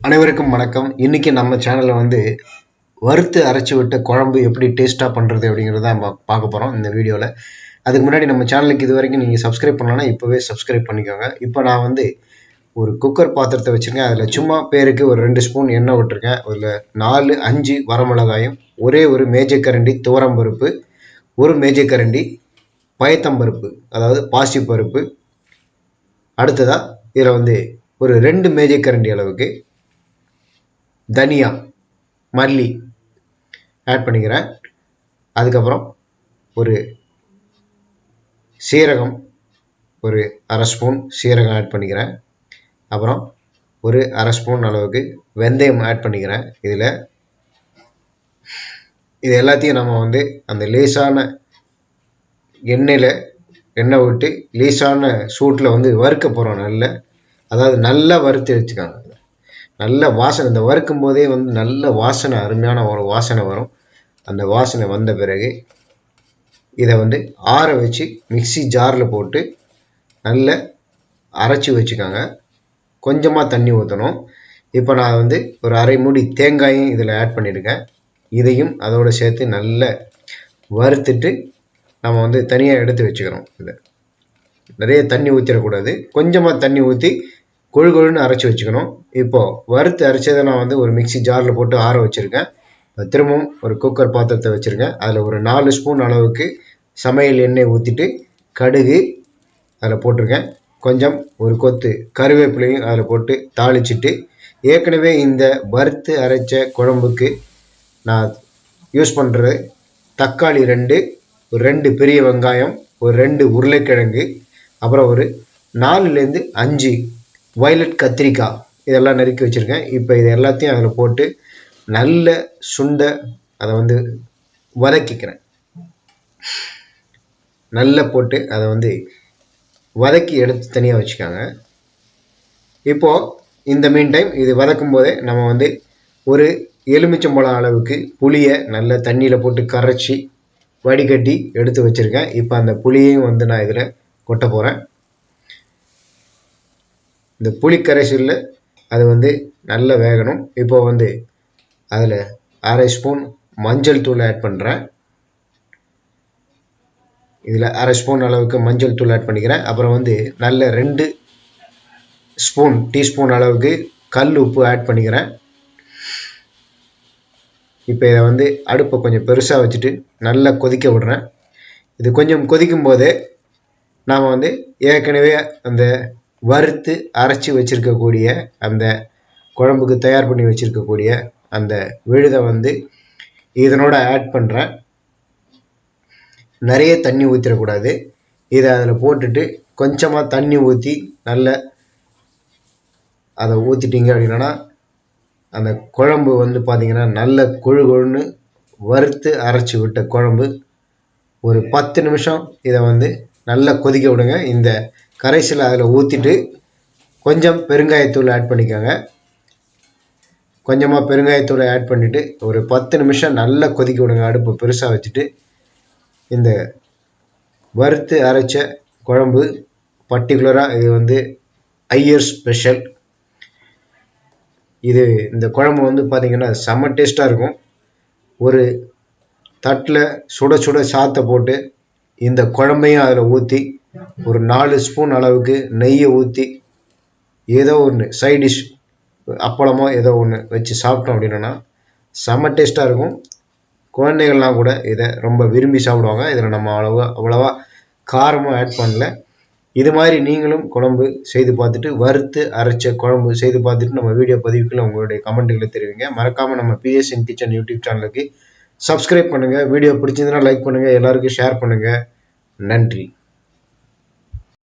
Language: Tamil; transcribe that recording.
அனைவருக்கும் வணக்கம். இன்னைக்கு நம்ம சேனல்ல வறுத்து அரைச்சு விட்ட குழம்பு எப்படி டேஸ்டா பண்றது அப்படிங்கறத பார்க்க போறோம் இந்த வீடியோல. அதுக்கு முன்னாடி நம்ம சேனலுக்கு இது வரைக்கும் நீங்க சப்ஸ்கிரைப் பண்ணலனா இப்பவே சப்ஸ்கிரைப் பண்ணிக்கோங்க. இப்போ நான் ஒரு குக்கர் பாத்திரத்தை வச்சிருக்கேன். அதுல சும்மா பேருக்கு ஒரு 2 ஸ்பூன் எண்ணெய் விட்டுருக்கேன். அதுல 4-5 வரமிளகாயும், ஒரே ஒரு மேஜைக்கரண்டி துவரம்பருப்பு, ஒரு மேஜைக்கரண்டி பயத்தம்பருப்பு அதாவது பாசிப்பருப்பு. அடுத்ததா இதுல ஒரு 2 மேஜைக்கரண்டி அளவுக்கு தனியா மல்லி ஆட் பண்ணிக்கிறேன். அதுக்கப்புறம் ஒரு சீரகம், ஒரு அரை ஸ்பூன் சீரகம் ஆட் பண்ணிக்கிறேன். அப்புறம் ஒரு அரை ஸ்பூன் அளவுக்கு வெந்தயம் ஆட் பண்ணிக்கிறேன். இது எல்லாத்தையும் நம்ம அந்த லேசான எண்ணெய் விட்டு லேசான சூட்டில் வறுக்க போகிறோம். அதாவது நல்லா வறுத்து வச்சுக்காங்க. நல்ல வாசனை, இந்த வறுக்கும் போதே நல்ல வாசனை, அருமையான ஒரு வாசனை வரும். அந்த வாசனை வந்த பிறகு இதை ஆற வச்சு மிக்சி ஜாரில் போட்டு நல்ல அரைச்சி வச்சுக்காங்க. கொஞ்சமாக தண்ணி ஊற்றணும். இப்போ நான் ஒரு அரை மூடி தேங்காயும் இதில் ஆட் பண்ணியிருக்கேன். இதையும் அதோடு சேர்த்து நல்லா வறுத்துட்டு நம்ம தனியாக எடுத்து வச்சுக்கிறோம். இதை நிறைய தண்ணி ஊற்றிடக்கூடாது, கொஞ்சமாக தண்ணி ஊற்றி கொழு கொழுன்னு அரைச்சி வச்சுக்கணும். இப்போ வறுத்து அரைச்சதை நான் ஒரு மிக்சி ஜாரில் போட்டு ஆற வச்சுருக்கேன். திரும்பவும் ஒரு குக்கர் பாத்திரத்தை வச்சுருக்கேன். அதில் ஒரு 4 ஸ்பூன் அளவுக்கு சமையல் எண்ணெய் ஊற்றிட்டு கடுகு அதில் போட்டிருக்கேன். கொஞ்சம் ஒரு கொத்து கருவேப்பிலையும் அதில் போட்டு தாளிச்சிட்டு, ஏற்கனவே இந்த வறுத்து அரைச்ச குழம்புக்கு நான் யூஸ் பண்ணுறது தக்காளி 2, ஒரு 2 பெரிய வெங்காயம், ஒரு 2 உருளைக்கிழங்கு, அப்புறம் ஒரு 4-5 வயலட் கத்திரிக்காய் இதெல்லாம் நறுக்கி வச்சுருக்கேன். இப்போ இது எல்லாத்தையும் அதில் போட்டு நல்ல சுண்ட அதை வதக்கிக்கிறேன். நல்லா போட்டு அதை வதக்கி எடுத்து தனியாக வச்சுக்காங்க. இப்போது இந்த மீன் டைம் இது வதக்கும் போதே நம்ம ஒரு எலுமிச்சம்பழம் அளவுக்கு புளியை நல்ல தண்ணியில் போட்டு கரைச்சி வடிகட்டி எடுத்து வச்சுருக்கேன். இப்போ அந்த புளியையும் நான் இதில் கொட்ட போகிறேன். இந்த புளி கரைசலில் அது நல்லா வேகணும். இப்போ அதில் அரை ஸ்பூன் மஞ்சள் தூள் ஆட் பண்ணுறேன். இதில் அரை ஸ்பூன் அளவுக்கு மஞ்சள் தூள் ஆட் பண்ணிக்கிறேன். அப்புறம் நல்ல 2 டீஸ்பூன் அளவுக்கு கல் உப்பு ஆட் பண்ணிக்கிறேன். இப்போ இதை அடுப்பை கொஞ்சம் பெருசாக வச்சுட்டு நல்லா கொதிக்க விடுறேன். இது கொஞ்சம் கொதிக்கும் போதே நாம் ஏற்கனவே அந்த வறுத்து அரைச்சி வச்சிருக்கக்கூடிய அந்த குழம்புக்கு தயார் பண்ணி வச்சிருக்கக்கூடிய அந்த விழுதை இதனோட ஆட் பண்ணுறேன். நிறைய தண்ணி ஊற்றிடக்கூடாது. இதை அதில் போட்டுட்டு கொஞ்சமாக தண்ணி ஊற்றி நல்ல அதை ஊற்றிட்டீங்க அப்படின்னா அந்த குழம்பு பார்த்தீங்கன்னா நல்ல கொழு கொழுன்னு வறுத்து அரைச்சி விட்ட குழம்பு. ஒரு 10 நிமிஷம் இதை நல்லா கொதிக்க விடுங்க. இந்த கரைசலை அதில் ஊற்றிட்டு கொஞ்சம் பெருங்காயத்தூள் ஆட் பண்ணிக்கோங்க. கொஞ்சமாக பெருங்காயத்தூளை ஆட் பண்ணிவிட்டு ஒரு 10 நிமிஷம் நல்லா கொதிக்க விடுங்க. அடுப்பு பெருசாக வச்சுட்டு இந்த வறுத்து அரைச்ச குழம்பு பர்டிகுலராக இது ஐயர் ஸ்பெஷல். இந்த குழம்பு பார்த்தீங்கன்னா செம்ம டேஸ்ட்டாக இருக்கும். ஒரு தட்டில் சுட சுட சாத்தை போட்டு இந்த குழம்பையும் அதில் ஊற்றி ஒரு 4 ஸ்பூன் அளவுக்கு நெய்யை ஊற்றி ஏதோ ஒன்று சைட் டிஷ் அப்பளமோ ஏதோ ஒன்று வச்சு சாப்பிட்டோம் அப்படின்னா செம்ம டேஸ்ட்டாக இருக்கும். குழந்தைகள்லாம் கூட இதை ரொம்ப விரும்பி சாப்பிடுவாங்க. இதில் நம்ம அவ்வளவா காரமும் ஆட் பண்ணல. இது மாதிரி நீங்களும் குழம்பு செய்து பார்த்துட்டு, வறுத்து அரைச்ச குழம்பு செய்து பார்த்துட்டு நம்ம வீடியோ பதிவுக்குள்ள உங்களுடைய கமெண்ட்டுகளை தெரிவிங்க. மறக்காமல் நம்ம பிஎஸ்என் கிச்சன் யூடியூப் சேனலுக்கு சப்ஸ்கிரைப் பண்ணுங்கள். வீடியோ பிடிச்சிருந்தனா லைக் பண்ணுங்கள், எல்லாருக்கும் ஷேர் பண்ணுங்கள். நன்றி.